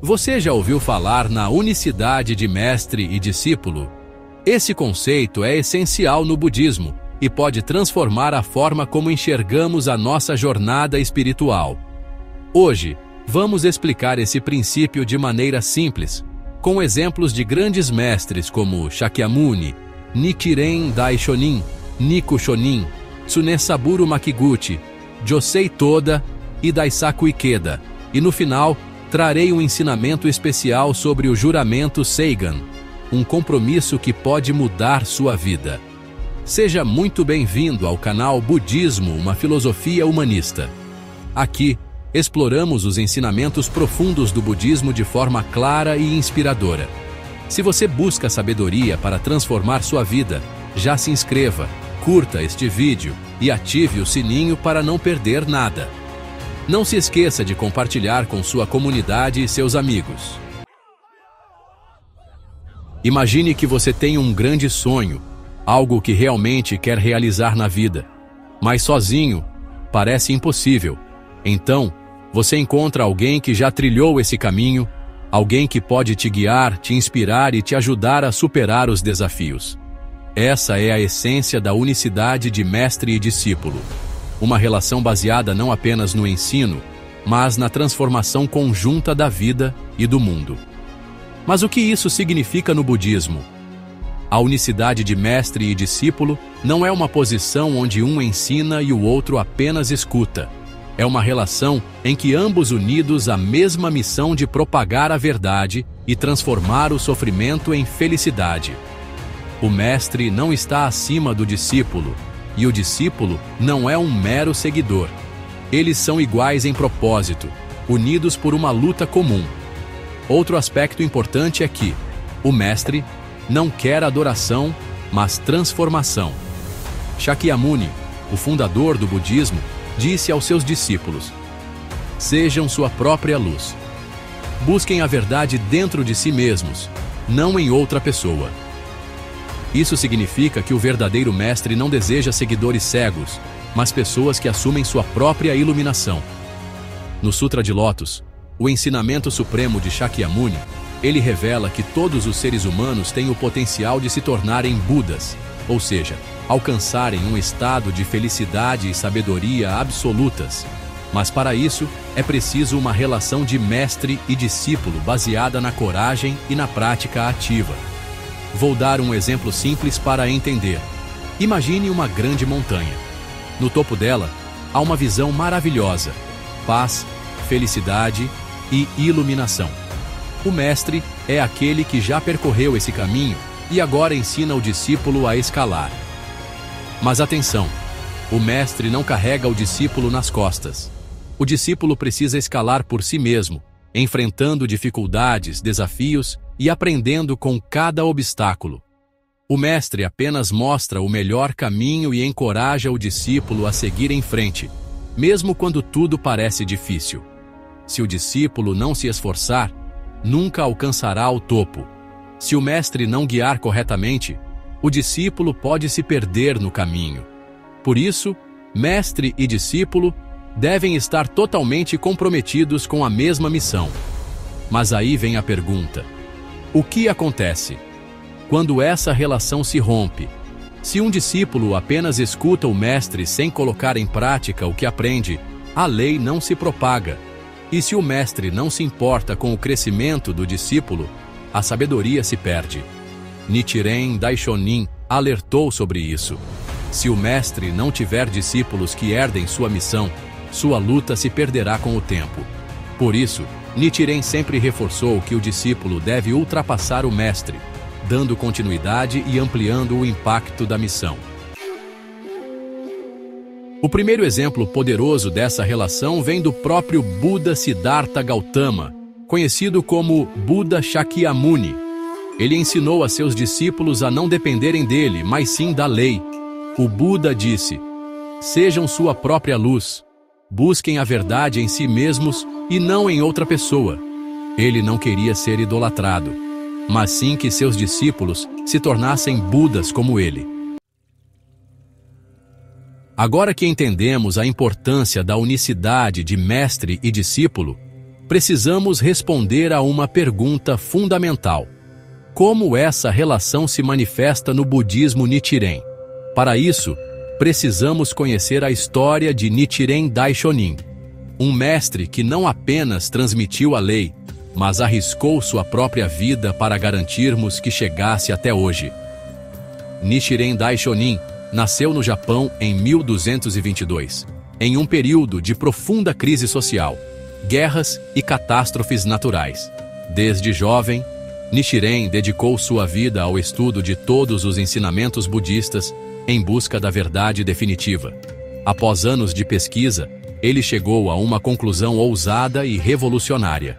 Você já ouviu falar na unicidade de mestre e discípulo? Esse conceito é essencial no budismo e pode transformar a forma como enxergamos a nossa jornada espiritual. Hoje, vamos explicar esse princípio de maneira simples, com exemplos de grandes mestres como Shakyamuni, Nichiren Daishonin, Nico Shonin, Tsunesaburo Makiguchi, Josei Toda e Daisaku Ikeda, e no final, trarei um ensinamento especial sobre o juramento Seigan, um compromisso que pode mudar sua vida. Seja muito bem-vindo ao canal Budismo, uma filosofia humanista. Aqui, exploramos os ensinamentos profundos do budismo de forma clara e inspiradora. Se você busca sabedoria para transformar sua vida, já se inscreva, curta este vídeo e ative o sininho para não perder nada. Não se esqueça de compartilhar com sua comunidade e seus amigos. Imagine que você tem um grande sonho, algo que realmente quer realizar na vida, mas sozinho parece impossível. Então, você encontra alguém que já trilhou esse caminho, alguém que pode te guiar, te inspirar e te ajudar a superar os desafios. Essa é a essência da unicidade de mestre e discípulo. Uma relação baseada não apenas no ensino, mas na transformação conjunta da vida e do mundo. Mas o que isso significa no budismo? A unicidade de mestre e discípulo não é uma posição onde um ensina e o outro apenas escuta. É uma relação em que ambos unidos à mesma missão de propagar a verdade e transformar o sofrimento em felicidade. O mestre não está acima do discípulo, e o discípulo não é um mero seguidor. Eles são iguais em propósito, unidos por uma luta comum. Outro aspecto importante é que o mestre não quer adoração, mas transformação. Shakyamuni, o fundador do budismo, disse aos seus discípulos: sejam sua própria luz. Busquem a verdade dentro de si mesmos, não em outra pessoa. Isso significa que o verdadeiro mestre não deseja seguidores cegos, mas pessoas que assumem sua própria iluminação. No Sutra de Lótus, o ensinamento supremo de Shakyamuni, ele revela que todos os seres humanos têm o potencial de se tornarem Budas, ou seja, alcançarem um estado de felicidade e sabedoria absolutas. Mas para isso, é preciso uma relação de mestre e discípulo baseada na coragem e na prática ativa. Vou dar um exemplo simples para entender. Imagine uma grande montanha. No topo dela, há uma visão maravilhosa: paz, felicidade e iluminação. O mestre é aquele que já percorreu esse caminho e agora ensina o discípulo a escalar. Mas atenção, o mestre não carrega o discípulo nas costas. O discípulo precisa escalar por si mesmo, enfrentando dificuldades, desafios e aprendendo com cada obstáculo. O mestre apenas mostra o melhor caminho e encoraja o discípulo a seguir em frente, mesmo quando tudo parece difícil. Se o discípulo não se esforçar, nunca alcançará o topo. Se o mestre não guiar corretamente, o discípulo pode se perder no caminho. Por isso, mestre e discípulo devem estar totalmente comprometidos com a mesma missão. Mas aí vem a pergunta: o que acontece quando essa relação se rompe? Se um discípulo apenas escuta o mestre sem colocar em prática o que aprende, a lei não se propaga. E se o mestre não se importa com o crescimento do discípulo, a sabedoria se perde. Nichiren Daishonin alertou sobre isso. Se o mestre não tiver discípulos que herdem sua missão, sua luta se perderá com o tempo. Por isso, Nichiren sempre reforçou que o discípulo deve ultrapassar o mestre, dando continuidade e ampliando o impacto da missão. O primeiro exemplo poderoso dessa relação vem do próprio Buda Siddhartha Gautama, conhecido como Buda Shakyamuni. Ele ensinou a seus discípulos a não dependerem dele, mas sim da lei. O Buda disse: sejam sua própria luz. Busquem a verdade em si mesmos e não em outra pessoa. Ele não queria ser idolatrado, mas sim que seus discípulos se tornassem Budas como ele. Agora que entendemos a importância da unicidade de mestre e discípulo, precisamos responder a uma pergunta fundamental: como essa relação se manifesta no budismo Nichiren? Para isso, precisamos conhecer a história de Nichiren Daishonin, um mestre que não apenas transmitiu a lei, mas arriscou sua própria vida para garantirmos que chegasse até hoje. Nichiren Daishonin nasceu no Japão em 1222, em um período de profunda crise social, guerras e catástrofes naturais. Desde jovem, Nichiren dedicou sua vida ao estudo de todos os ensinamentos budistas em busca da verdade definitiva. Após anos de pesquisa, ele chegou a uma conclusão ousada e revolucionária.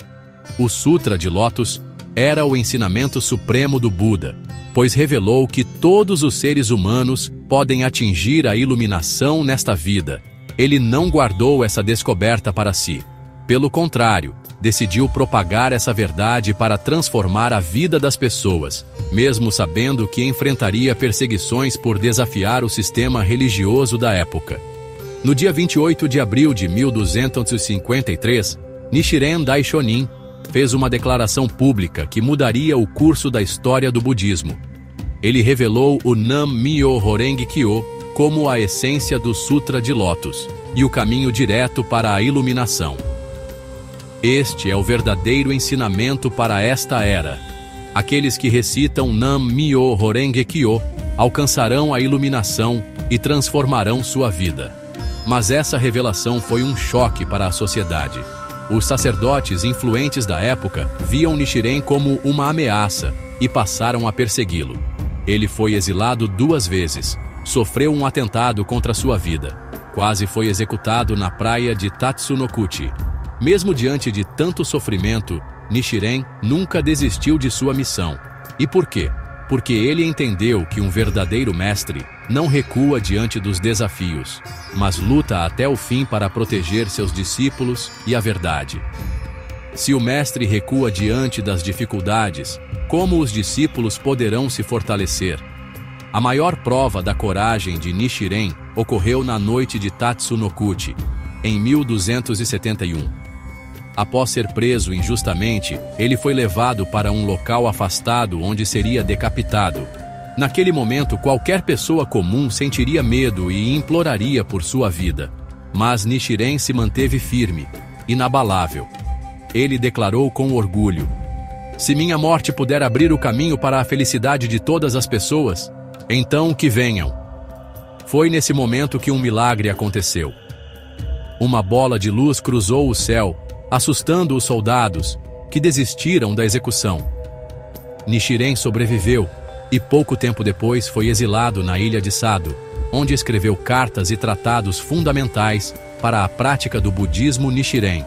O Sutra de Lótus era o ensinamento supremo do Buda, pois revelou que todos os seres humanos podem atingir a iluminação nesta vida. Ele não guardou essa descoberta para si. Pelo contrário, decidiu propagar essa verdade para transformar a vida das pessoas, mesmo sabendo que enfrentaria perseguições por desafiar o sistema religioso da época. No dia 28 de abril de 1253, Nichiren Daishonin fez uma declaração pública que mudaria o curso da história do budismo. Ele revelou o Nam-myoho-renge-kyo como a essência do Sutra de Lótus e o caminho direto para a iluminação. Este é o verdadeiro ensinamento para esta era. Aqueles que recitam Nam-myoho-renge-kyo alcançarão a iluminação e transformarão sua vida. Mas essa revelação foi um choque para a sociedade. Os sacerdotes influentes da época viam Nichiren como uma ameaça e passaram a persegui-lo. Ele foi exilado 2 vezes, sofreu um atentado contra sua vida, quase foi executado na praia de Tatsunokuchi. Mesmo diante de tanto sofrimento, Nichiren nunca desistiu de sua missão. E por quê? Porque ele entendeu que um verdadeiro mestre não recua diante dos desafios, mas luta até o fim para proteger seus discípulos e a verdade. Se o mestre recua diante das dificuldades, como os discípulos poderão se fortalecer? A maior prova da coragem de Nichiren ocorreu na noite de Tatsunokuchi, em 1271. Após ser preso injustamente, ele foi levado para um local afastado onde seria decapitado. Naquele momento, qualquer pessoa comum sentiria medo e imploraria por sua vida. Mas Nichiren se manteve firme, inabalável. Ele declarou com orgulho: "Se minha morte puder abrir o caminho para a felicidade de todas as pessoas, então que venham." Foi nesse momento que um milagre aconteceu. Uma bola de luz cruzou o céu, assustando os soldados, que desistiram da execução. Nichiren sobreviveu e pouco tempo depois foi exilado na ilha de Sado, onde escreveu cartas e tratados fundamentais para a prática do budismo Nichiren.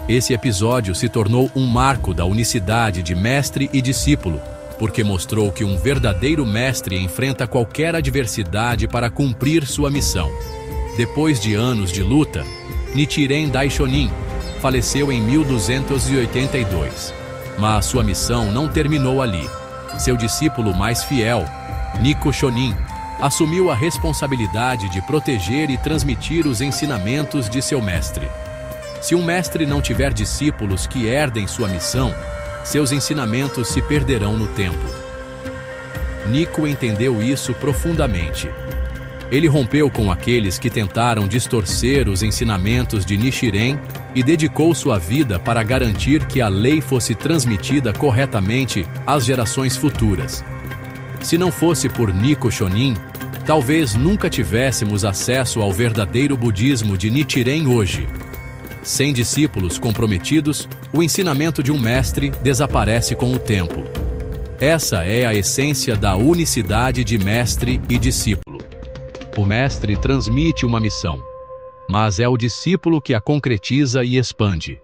Esse episódio se tornou um marco da unicidade de mestre e discípulo, porque mostrou que um verdadeiro mestre enfrenta qualquer adversidade para cumprir sua missão. Depois de anos de luta, Nichiren Daishonin faleceu em 1282. Mas sua missão não terminou ali. Seu discípulo mais fiel, Nico Shonin, assumiu a responsabilidade de proteger e transmitir os ensinamentos de seu mestre. Se um mestre não tiver discípulos que herdem sua missão, seus ensinamentos se perderão no tempo. Nico entendeu isso profundamente. Ele rompeu com aqueles que tentaram distorcer os ensinamentos de Nichiren e dedicou sua vida para garantir que a lei fosse transmitida corretamente às gerações futuras. Se não fosse por Nico Shonin, talvez nunca tivéssemos acesso ao verdadeiro budismo de Nichiren hoje. Sem discípulos comprometidos, o ensinamento de um mestre desaparece com o tempo. Essa é a essência da unicidade de mestre e discípulo. O mestre transmite uma missão, mas é o discípulo que a concretiza e expande.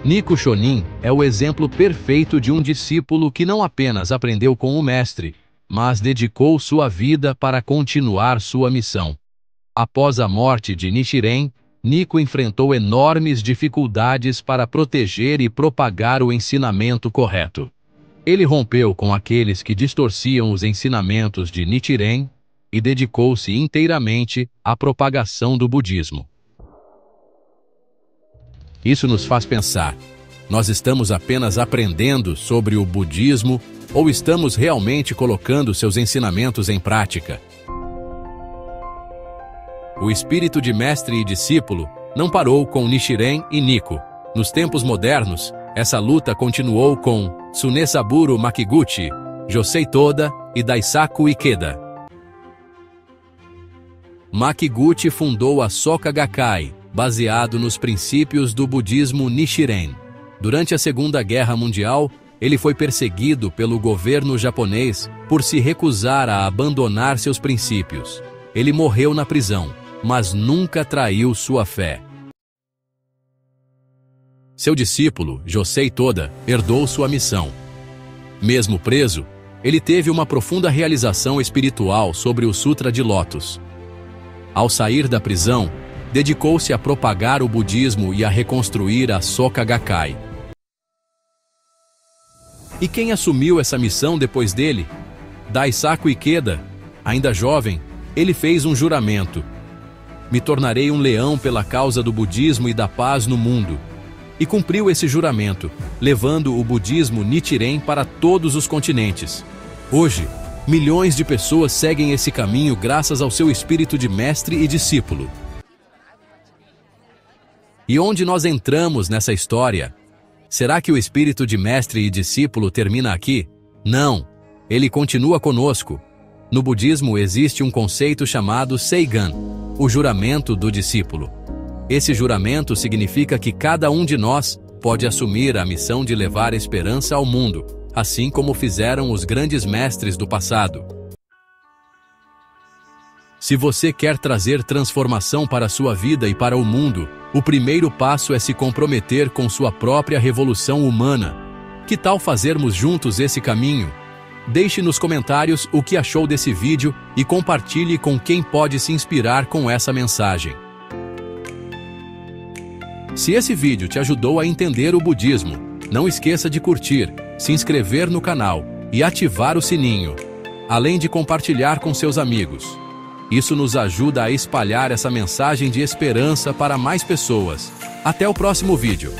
Nico Shonin é o exemplo perfeito de um discípulo que não apenas aprendeu com o mestre, mas dedicou sua vida para continuar sua missão. Após a morte de Nichiren, Nico enfrentou enormes dificuldades para proteger e propagar o ensinamento correto. Ele rompeu com aqueles que distorciam os ensinamentos de Nichiren e dedicou-se inteiramente à propagação do budismo. Isso nos faz pensar: nós estamos apenas aprendendo sobre o budismo ou estamos realmente colocando seus ensinamentos em prática? O espírito de mestre e discípulo não parou com Nichiren e Nikko. Nos tempos modernos, essa luta continuou com Tsunesaburo Makiguchi, Josei Toda e Daisaku Ikeda. Makiguchi fundou a Soka Gakkai, baseado nos princípios do budismo Nichiren. Durante a Segunda Guerra Mundial, ele foi perseguido pelo governo japonês por se recusar a abandonar seus princípios. Ele morreu na prisão, mas nunca traiu sua fé. Seu discípulo, Josei Toda, herdou sua missão. Mesmo preso, ele teve uma profunda realização espiritual sobre o Sutra de Lótus. Ao sair da prisão, dedicou-se a propagar o budismo e a reconstruir a Soka Gakkai. E quem assumiu essa missão depois dele? Daisaku Ikeda. Ainda jovem, ele fez um juramento: me tornarei um leão pela causa do budismo e da paz no mundo. E cumpriu esse juramento, levando o budismo Nichiren para todos os continentes. Hoje, milhões de pessoas seguem esse caminho graças ao seu espírito de mestre e discípulo. E onde nós entramos nessa história? Será que o espírito de mestre e discípulo termina aqui? Não, ele continua conosco. No budismo existe um conceito chamado Seigan, o juramento do discípulo. Esse juramento significa que cada um de nós pode assumir a missão de levar esperança ao mundo, assim como fizeram os grandes mestres do passado. Se você quer trazer transformação para a sua vida e para o mundo, o primeiro passo é se comprometer com sua própria revolução humana. Que tal fazermos juntos esse caminho? Deixe nos comentários o que achou desse vídeo e compartilhe com quem pode se inspirar com essa mensagem. Se esse vídeo te ajudou a entender o budismo, não esqueça de curtir, se inscrever no canal e ativar o sininho, além de compartilhar com seus amigos. Isso nos ajuda a espalhar essa mensagem de esperança para mais pessoas. Até o próximo vídeo.